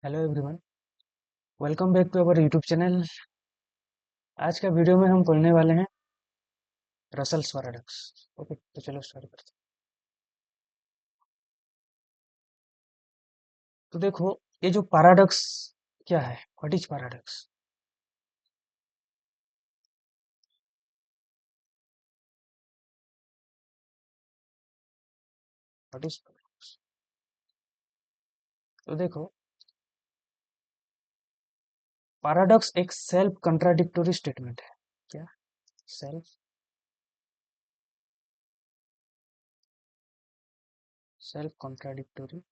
Hello everyone, welcome back to our YouTube channel. आज का video में हम पढ़ने वाले हैं रसल्स पैराडॉक्स। ओके, तो चलो स्टार्ट करते हैं। तो देखो, ये जो पैराडॉक्स क्या है, what is paradox? What is paradox? तो देखो, पैराडॉक्स एक सेल्फ कंट्राडिक्टोरी स्टेटमेंट है। क्या? सेल्फ सेल्फ कंट्राडिक्टोरी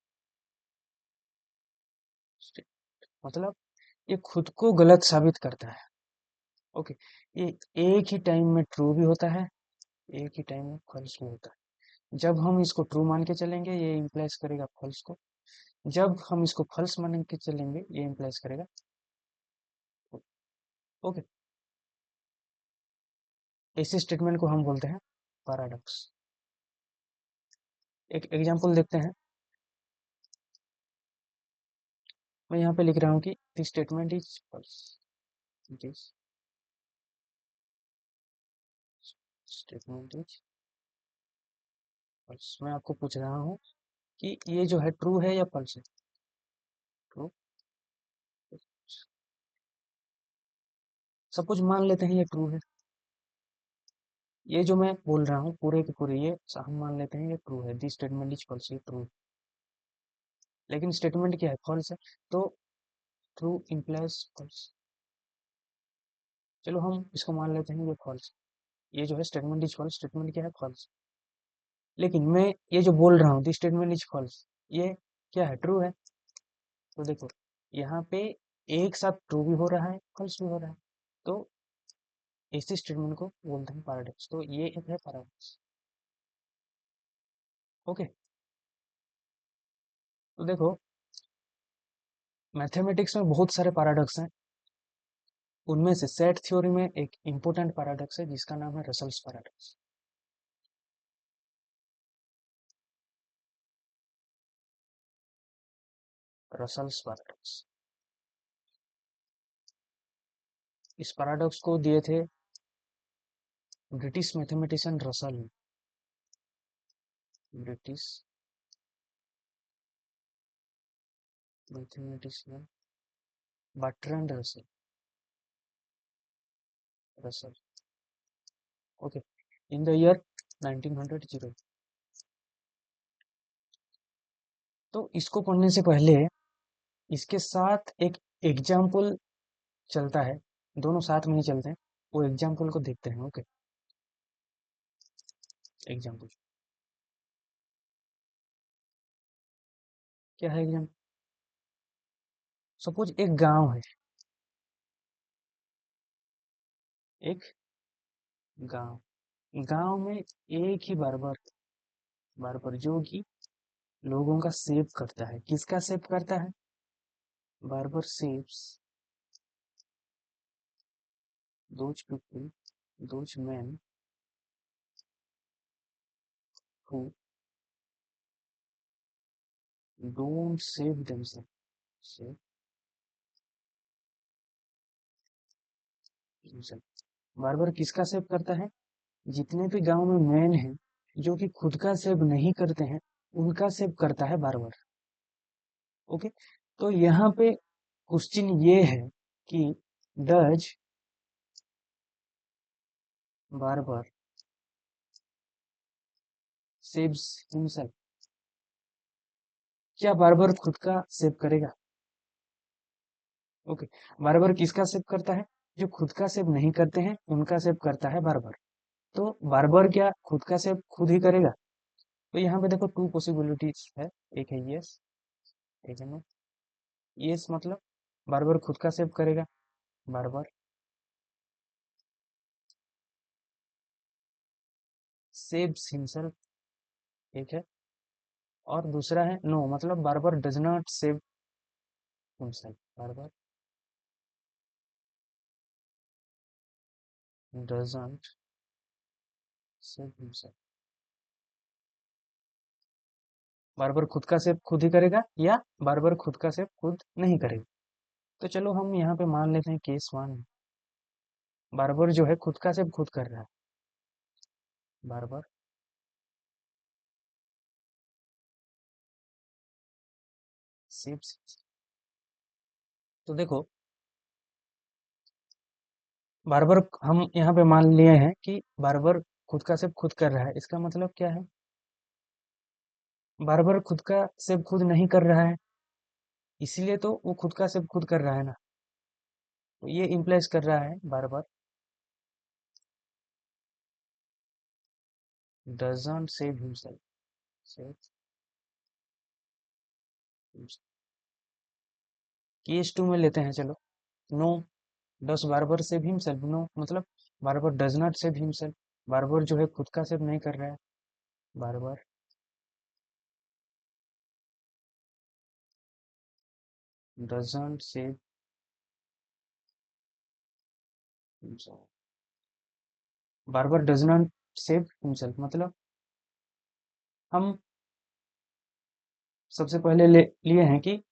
मतलब ये खुद को गलत साबित करता है। ओके, ये एक ही टाइम में ट्रू भी होता है, एक ही टाइम में फॉल्स भी होता है। जब हम इसको ट्रू मान के चलेंगे, ये इंप्लाइज करेगा फॉल्स को। जब हम इसको फॉल्स मान के चलेंगे, ये इंप्लाइज करेगा। ओके, इसी स्टेटमेंट को हम बोलते हैं पैराडॉक्स। एक एग्जांपल देखते हैं। मैं यहाँ पे लिख रहा हूँ कि this statement is false. This statement is false. मैं आपको पूछ रहा हूँ कि ये जो है ट्रू है या फॉल्स है? ट्रू। सब कुछ मान लेते हैं ये ट्रू है। ये जो मैं बोल रहा हूँ पूरे के पूरे, ये हम मान लेते हैं ये ट्रू है। दिस स्टेटमेंट इज फॉल्स, ये ट्रू। लेकिन स्टेटमेंट क्या है? फॉल्स है। तो ट्रू इंप्लाइज फॉल्स। चलो हम इसको मान लेते हैं ये फॉल्स। ये जो है स्टेटमेंट इज फॉल्स, स्टेटमेंट क्या है? फॉल्स। लेकिन मैं ये जो बोल रहा हूँ दिस स्टेटमेंट इज फॉल्स, ये क्या है? ट्रू है। तो देखो, यहाँ पे एक साथ ट्रू भी हो रहा है, फॉल्स भी हो रहा है। तो इसी स्टेटमेंट को बोलते हैं पैराडॉक्स। तो ये एक है पैराडॉक्स। ओके, तो देखो, मैथमेटिक्स में बहुत सारे पैराडॉक्स हैं। उनमें से सेट थ्योरी में एक इंपॉर्टेंट पैराडॉक्स है जिसका नाम है रसल्स पैराडॉक्स। Russell's paradox. इस पैराडॉक्स को दिए थे ब्रिटिश मैथमेटिशियन रसल ने। British mathematician Bertrand Russell. Russell. Okay, in the year 1900। तो इसको पढ़ने से पहले इसके साथ एक एग्जाम्पल चलता है। दोनों साथ में ही चलते हैं। वो एग्जाम्पल को देखते हैं। ओके, एग्जाम्पल क्या है? एग्जाम्पल, सपोज एक गांव है। एक गांव, गांव में एक ही बार्बर, बार्बर जो कि लोगों का सेव करता है। किसका सेव करता है? Barber shaves those people, those man who don't shave themselves. Barber किसका सेव करता है? जितने भी गांव में मैन हैं जो कि खुद का सेव नहीं करते हैं, उनका सेव करता है बार्बर। ओके, तो यहाँ पे क्वेश्चन ये है कि डज बार्बर सेव्स हिमसेल्फ? क्या बार्बर खुद का सेव करेगा? ओके, बार्बर किसका सेव करता है? जो खुद का सेव नहीं करते हैं उनका सेव करता है बार्बर। तो बार्बर क्या खुद का सेव खुद ही करेगा? तो यहाँ पे देखो टू पॉसिबिलिटीज है। एक है यस, एक है नो। यस मतलब बार्बर खुद का सेव करेगा। बार्बर सेव्स हिमसेल्फ, एक है। और दूसरा है नो मतलब barber does not shave himself. Barber doesn't shave himself. Barber खुद का सेव खुद ही करेगा या बार बार खुद का सेव खुद नहीं करेगा। तो चलो हम यहाँ पे मान लेते हैं केस 1 बार बार जो है खुद का सेव खुद कर रहा है, बार बार सेव। तो देखो बार बार हम यहाँ पे मान लिए हैं कि बार बार खुद का सेव खुद कर रहा है, इसका मतलब क्या है, बार बार खुद का सेव खुद नहीं कर रहा है, इसीलिए तो वो खुद का सेव खुद कर रहा है ना। तो ये इम्प्लाइज कर रहा है barber doesn't shave himself, सेव केस 2 में लेते हैं चलो। No does barber shave himself, no मतलब barber does not shave himself, barber जो है खुद का सेव नहीं कर रहा है, barber doesn't shave himself, barber does not shave himself मतलब हम सबसे पहले ले लिए हैं कि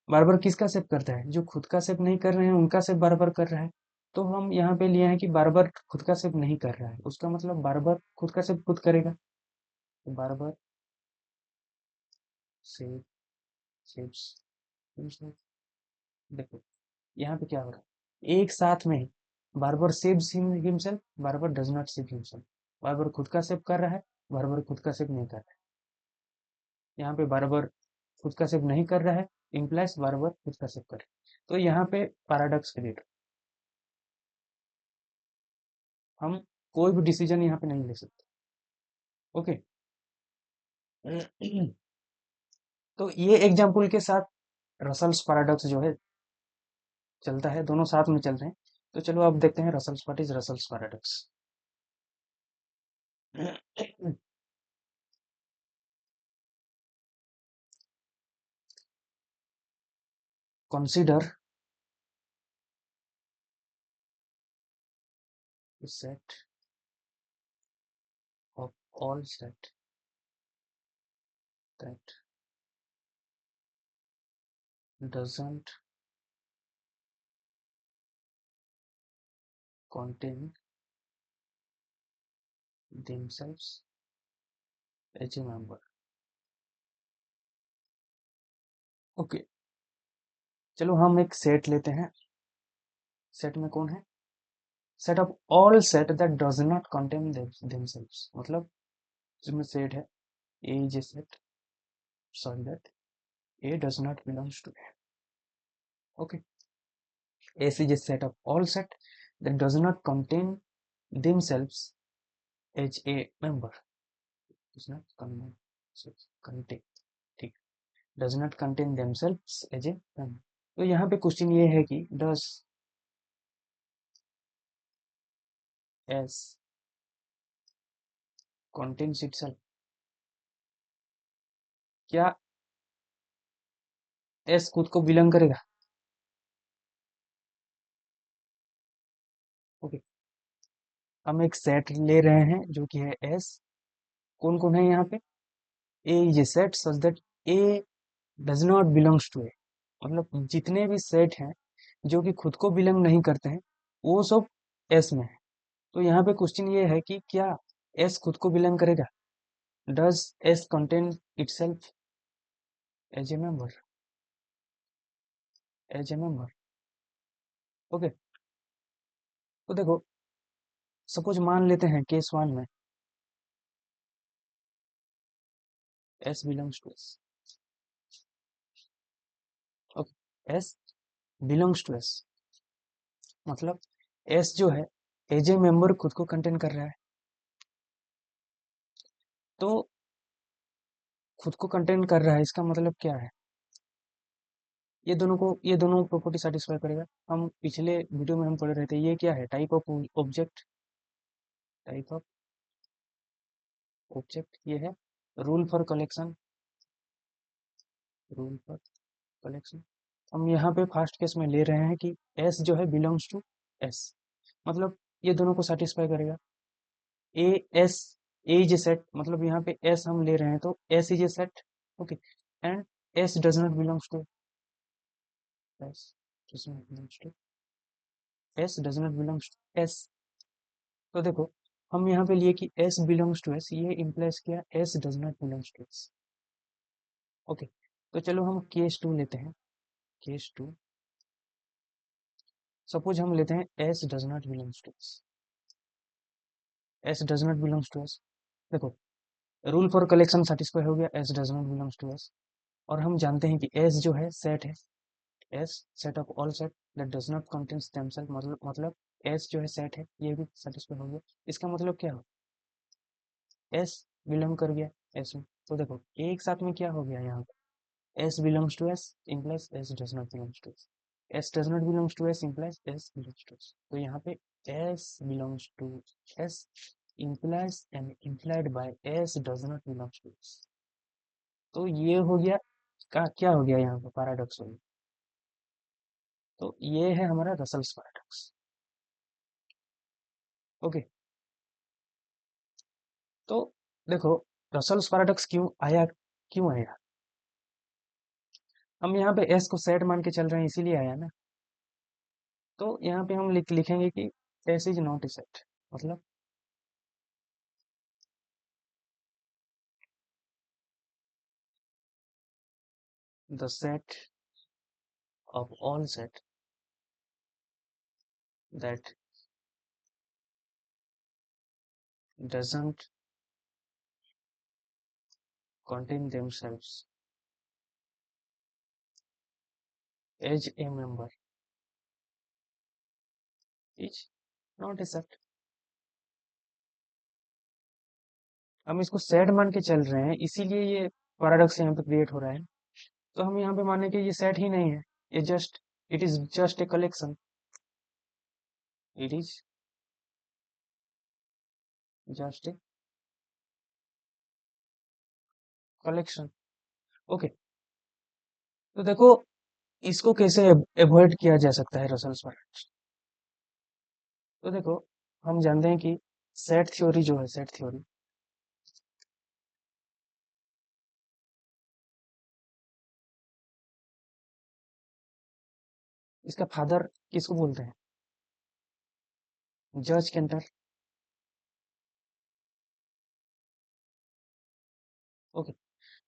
बार बार किसका सेव करता है, जो खुद का सेव नहीं कर रहे हैं उनका सेव बार बार कर रहा है। तो हम यहाँ पे लिए हैं कि बार बार खुद का सेव नहीं कर रहा है, उसका मतलब बार बार खुद का सेव खुद करेगा। तो बार बार सेव सेव्स हिमसेल्फ। देखो यहाँ पे क्या हो रहा है, एक साथ में ही barber shaves himself, barber does not shave himself, barber खुद का सेव कर रहा है, बार बार खुद का सेव नहीं कर रहा है। यहाँ पे बार बार खुद का सेव नहीं कर रहा है इम्प्लाइज बार बार खुद का सेव कर रहा है। तो यहाँ पे पैराडॉक्स क्रिएट, हम कोई भी डिसीजन यहाँ पे नहीं ले सकते। ओके तो ये एग्जाम्पल के साथ रसल्स पैराडॉक्स जो है चलता है, दोनों साथ में चलते हैं। तो चलो अब देखते हैं Russell's, what is Russell's paradox. consider the set of all set that doesn't contain themselves as a member। Okay चलो हम एक सेट लेते हैं, सेट में कौन है, set of all set that does not contain themselves मतलब जिसमें सेट है A is A set, sorry that A does not belongs to A. Okay S is a set of all set that does not contain themselves as a member, does not contain, ठीक, does not contain themselves as a member। तो यहाँ पे question ये है कि does S contains itself, क्या S खुद को बिलोंग करेगा। ओके हम एक सेट ले रहे हैं जो कि है S, कौन कौन है यहाँ पे, A is a set such that A does not belongs to A, मतलब जितने भी सेट हैं जो कि खुद को बिलोंग नहीं करते हैं वो सब एस में है। तो यहाँ पे क्वेश्चन ये है कि क्या एस खुद को बिलोंग करेगा, does S contain itself as a member, as a member. Okay तो देखो सपोज मान लेते हैं केस 1 में S belongs to S. Okay S belongs to S मतलब एस जो है एज ए मेंबर खुद को कंटेन कर रहा है। तो खुद को कंटेन कर रहा है इसका मतलब क्या है, ये दोनों प्रॉपर्टी सेटिस्फाई करेगा। हम पिछले वीडियो में हम पढ़ रहे थे ये क्या है, type of object, type of object ये है rule for collection, rule for collection. हम यहाँ पे फर्स्ट केस में ले रहे हैं कि एस जो है बिलोंग्स टू एस मतलब ये दोनों को सेटिस्फाई करेगा। A S A is A set मतलब यहाँ पे एस हम ले रहे हैं तो S is A set, okay, and S does not belongs to S does not belongs to S does not belongs to S. तो देखो, हम यहाँ पे लिए कि एस बिलोंग्स टू एस, ये इम्प्लाइज किया S does not belongs to S. Okay, तो चलो हम केस टू लेते हैं। केस टू, सपोज हम लेते हैं S does not belongs to S. S does not belongs to S, देखो रूल फॉर कलेक्शन सेटिस्फाई हो गया, S does not belongs to S. और हम जानते हैं कि एस जो है सेट है, S set of all set that does not contains themselves, मतलब एस जो है सेट है, ये भी सेटिस्फाई हो गया। इसका मतलब क्या हो, एस बिलोंग कर गया एस में। तो देखो एक साथ में क्या हो गया यहाँ पे, S belongs to S implies S does not belongs to S, S does not belongs to S implies S belongs to S. तो यहाँ पे S belongs to S implies and implied by s does not belongs to s। तो ये हो गया, का क्या हो गया यहाँ पे, पैराडॉक्स हो गया। तो ये है हमारा रसल्स पैराडॉक्स। ओके, तो देखो रसल्स पैराडॉक्स क्यों आया, हम यहाँ पे s को सेट मान के चल रहे हैं इसीलिए आया ना। तो यहाँ पे हम लिखेंगे कि s is not A set, मतलब the set of all set that doesn't contain themselves as a member is not a set। हम इसको सेट मान के चल रहे हैं इसीलिए ये पैराडॉक्स यहाँ पे क्रिएट हो रहा है। तो हम यहाँ पे माने कि ये सेट ही नहीं है, ये just, it is just a collection, it is just a collection. Okay, तो देखो इसको कैसे अवॉइड किया जा सकता है रसल्स पैराडॉक्स। तो देखो हम जानते हैं कि सेट थ्योरी जो है, सेट थ्योरी, इसका फादर किसको बोलते हैं, जॉर्ज कैंटर। ओके,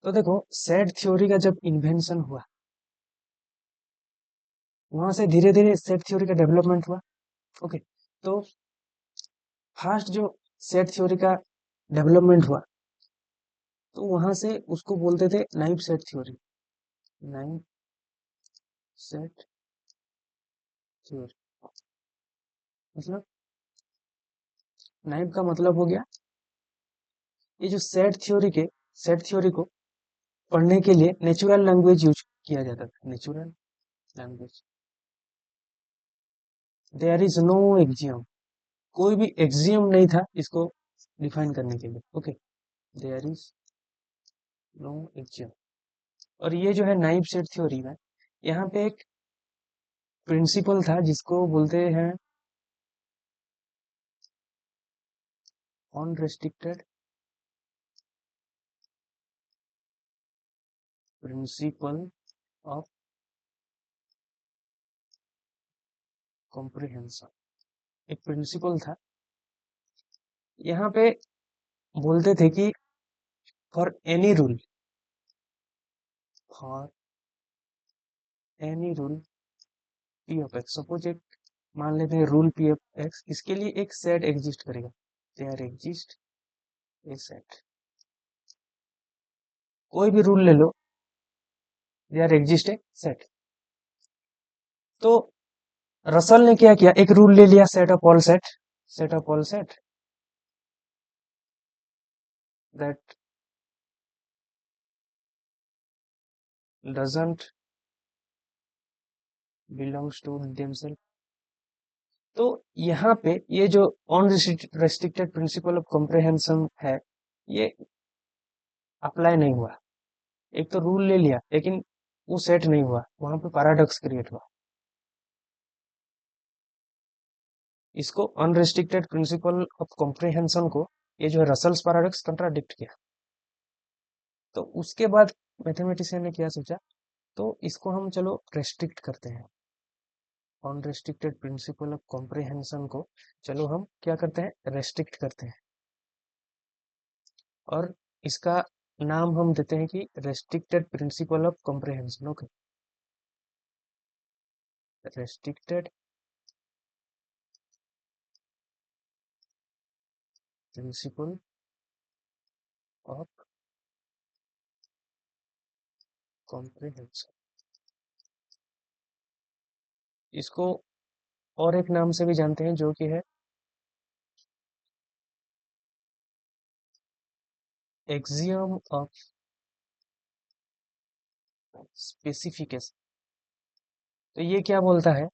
तो देखो सेट थ्योरी का जब इन्वेंशन हुआ, वहां से धीरे धीरे सेट थ्योरी का डेवलपमेंट हुआ। ओके, तो फर्स्ट जो सेट थ्योरी का डेवलपमेंट हुआ, तो वहां से उसको बोलते थे naive set theory, naive set theory. मतलब नाइव का मतलब हो गया, ये जो सेट थ्योरी को पढ़ने के लिए नेचुरल लैंग्वेज यूज किया जाता था, natural language. There is no axiom, कोई भी एक्जियम नहीं था इसको डिफाइन करने के लिए। Okay, there is no axiom. और ये जो है नाइव सेट थ्योरी में, यहाँ पे एक प्रिंसिपल था जिसको बोलते हैं अनरेस्ट्रिक्टेड प्रिंसिपल ऑफ कॉम्प्रिहेंशन। एक प्रिंसिपल था, यहाँ पे बोलते थे कि for any rule, for any rule P of x, suppose एक मान लेते हैं रूल पी ऑफ एक्स, इसके लिए एक सेट एग्जिस्ट करेगा, देयर एग्जिस्ट ए सेट। कोई भी रूल ले लो, देयर एग्जिस्ट ए सेट। तो रसल ने क्या किया, एक रूल ले लिया, set of all set, set of all set that doesn't belongs to themselves. तो यहाँ पे ये जो अनरिस्ट्रिक्टेड प्रिंसिपल ऑफ कॉम्प्रिहेंशन है, ये अप्लाई नहीं हुआ। एक तो रूल ले लिया लेकिन वो सेट नहीं हुआ, वहां पे पैराडॉक्स क्रिएट हुआ। इसको अनरिस्ट्रिक्टेड प्रिंसिपल ऑफ कॉम्प्रिहेंशन को, ये जो है रसल्स पैराडॉक्स कंट्राडिक्ट किया। तो उसके बाद मैथमेटिशियन ने क्या सोचा, तो इसको हम चलो रेस्ट्रिक्ट करते हैं, अनरेस्ट्रिक्टेड प्रिंसिपल ऑफ कॉम्प्रिहेंशन को चलो हम क्या करते हैं, रेस्ट्रिक्ट करते हैं, और इसका नाम हम देते हैं कि restricted principle of comprehension. Okay, restricted principle of comprehension, इसको और एक नाम से भी जानते हैं जो कि है एक्सियम ऑफ स्पेसिफिकेशन। तो ये क्या बोलता है,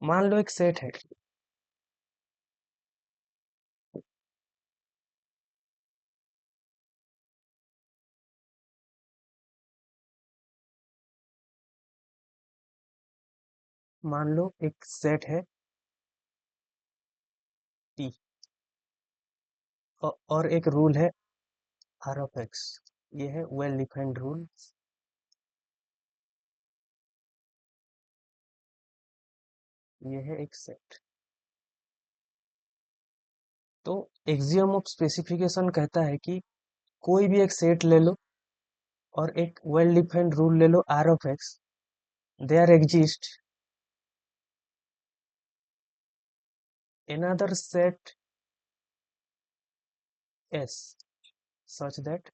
मान लो एक सेट है, मान लो एक सेट है टी, और एक रूल है आर ऑफ एक्स, ये है वेल डिफाइंड रूल, ये है एक सेट। तो एक्सियम ऑफ स्पेसिफिकेशन कहता है कि कोई भी एक सेट ले लो और एक वेल डिफाइंड रूल ले लो R of X, there exist another set S such that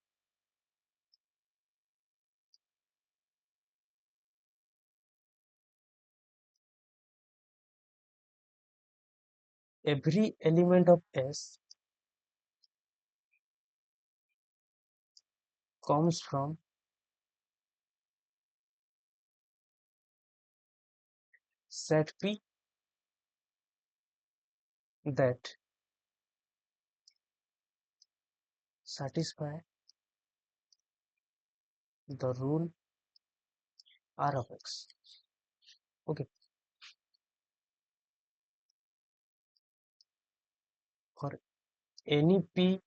every element of S comes from set P that satisfy the rule R of X. Okay, for any P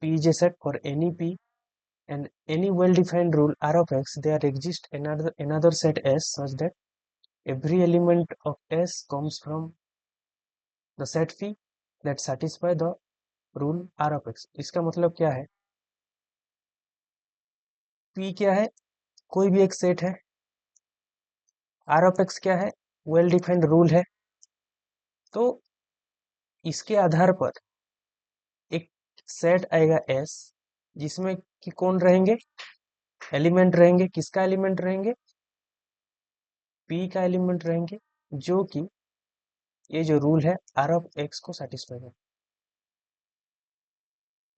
is a set for any P and any well-defined rule R of X, there exists another set S such that every element of S comes from the set P that satisfy the rule R of X. इसका मतलब क्या है, P क्या है, कोई भी एक set है, आर ऑफ एक्स क्या है, वेल डिफाइंड रूल है। तो इसके आधार पर एक सेट आएगा एस, जिसमें कि कौन रहेंगे, एलिमेंट रहेंगे, किसका एलिमेंट रहेंगे, पी का एलिमेंट रहेंगे, जो कि ये जो रूल है आर ऑफ एक्स को सेटिस्फाई है।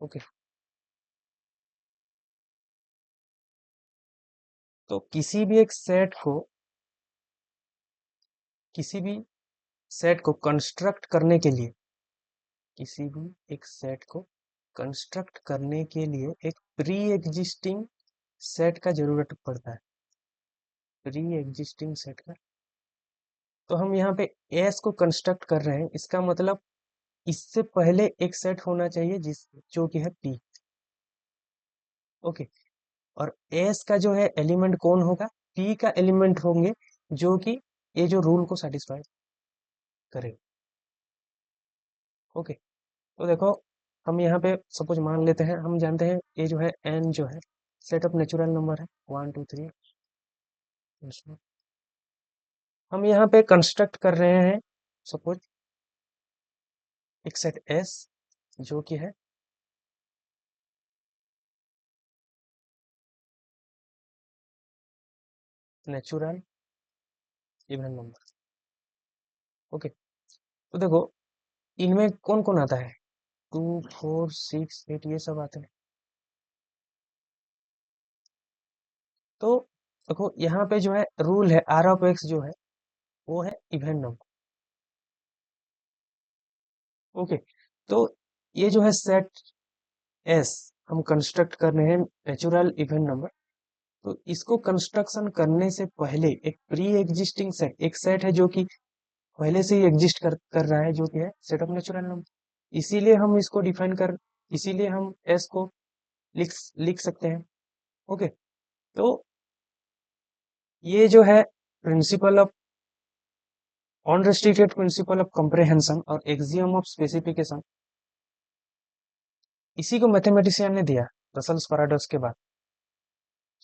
ओके, तो किसी भी एक सेट को, किसी भी सेट को कंस्ट्रक्ट करने के लिए, किसी भी एक सेट को कंस्ट्रक्ट करने के लिए एक प्री एग्जिस्टिंग सेट का जरूरत पड़ता है, प्री एग्जिस्टिंग सेट का। तो हम यहाँ पे एस को कंस्ट्रक्ट कर रहे हैं, इसका मतलब इससे पहले एक सेट होना चाहिए जिस जो कि है पी। ओके, और एस का जो है एलिमेंट कौन होगा, पी का एलिमेंट होंगे, जो कि ये जो रूल को सेटिस्फाई करे। ओके, तो देखो हम यहाँ पे सपोज मान लेते हैं, हम जानते हैं ये जो है एन जो है सेट ऑफ नेचुरल नंबर है, 1 2 3। हम यहाँ पे कंस्ट्रक्ट कर रहे हैं सपोज एक सेट एस जो कि है नेचुरल इवन नंबर। ओके, तो देखो इनमें कौन कौन आता है, 2 4 6 8 ये सब आते हैं। तो देखो यहाँ पे जो है रूल है आर ऑफ एक्स जो है वो है इवन नंबर। ओके, तो ये जो है सेट एस हम कंस्ट्रक्ट कर रहे हैं नेचुरल इवन नंबर। तो इसको कंस्ट्रक्शन करने से पहले एक प्री एग्जिस्टिंग सेट, एक सेट है जो कि पहले से ही एग्जिस्ट कर रहा है, जो कि है सेट ऑफ नेचुरल नंबर। इसीलिए हम इसको डिफाइन कर इसीलिए हम एस को लिख लिख सकते हैं। ओके, तो ये जो है principle of unrestricted principle of comprehension और एक्सियम ऑफ स्पेसिफिकेशन, इसी को मैथमेटिशियन ने दिया रसल्स पैराडॉक्स के बाद।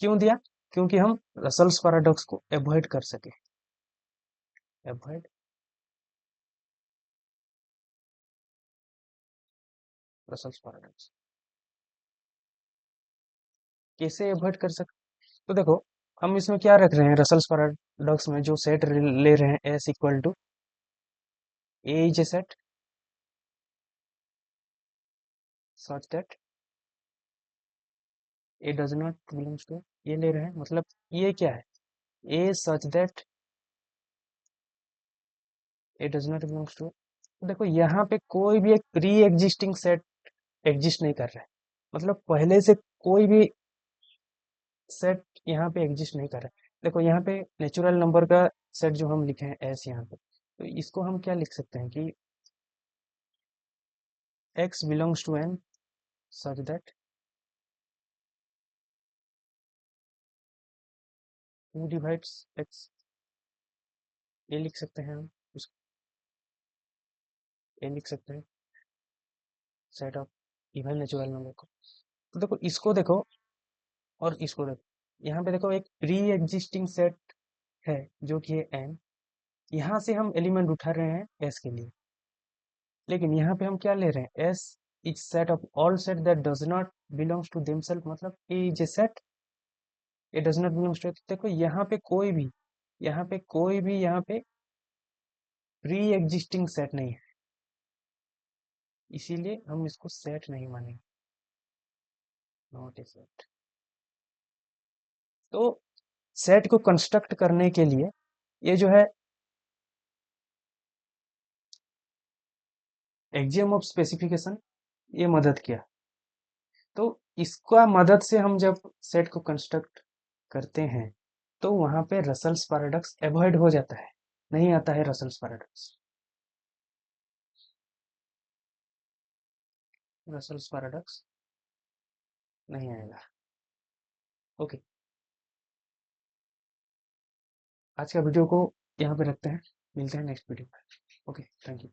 क्यों दिया? क्योंकि हम रसल्स पैराडॉक्स को अवॉइड कर सके। अवॉइड रसल्स पैराडॉक्स कैसे अवॉइड कर सकते? तो देखो, हम इसमें क्या रख रहे हैं, रसल्स पैराडॉक्स में जो सेट ले रहे हैं S equal to A is A set such that A does not belongs to, ये ले रहे हैं, मतलब ये क्या है, A such that A does not belongs to. देखो यहाँ पे कोई भी एक प्री एग्जिस्टिंग सेट एग्जिस्ट नहीं कर रहा है, मतलब पहले से कोई भी सेट यहाँ पे एग्जिस्ट नहीं कर रहा है। देखो यहाँ पे नेचुरल नंबर का सेट जो हम लिखे हैं एस यहाँ पे, तो इसको हम क्या लिख सकते हैं कि x belongs to n such that who divides x, ये लिख सकते हैं हम, ये लिख सकते हैं set of even natural number को। तो देखो इसको देखो और इसको देखो, यहाँ पे देखो एक प्री एग्जिस्टिंग सेट है जो कि है n, यहाँ से हम एलिमेंट उठा रहे हैं s के लिए, लेकिन यहाँ पे हम क्या ले रहे हैं, s is set of all set that does not belongs to themselves, मतलब a is A set A does not belongs to. देखो यहाँ पे प्री एग्जिस्टिंग सेट नहीं है, इसीलिए हम इसको सेट नहीं मानेंगे, नॉट ए सेट। तो सेट को कंस्ट्रक्ट करने के लिए ये जो है एक्सियम ऑफ स्पेसिफिकेशन, ये मदद किया। तो इसका मदद से हम जब सेट को कंस्ट्रक्ट करते हैं तो वहां पे रसल्स पैराडॉक्स अवॉइड हो जाता है, नहीं आता है रसल्स पैराडॉक्स, रसल्स पैराडॉक्स नहीं आएगा। ओके, आज का वीडियो को यहाँ पे रखते हैं, मिलते हैं नेक्स्ट वीडियो में। Okay, thank you.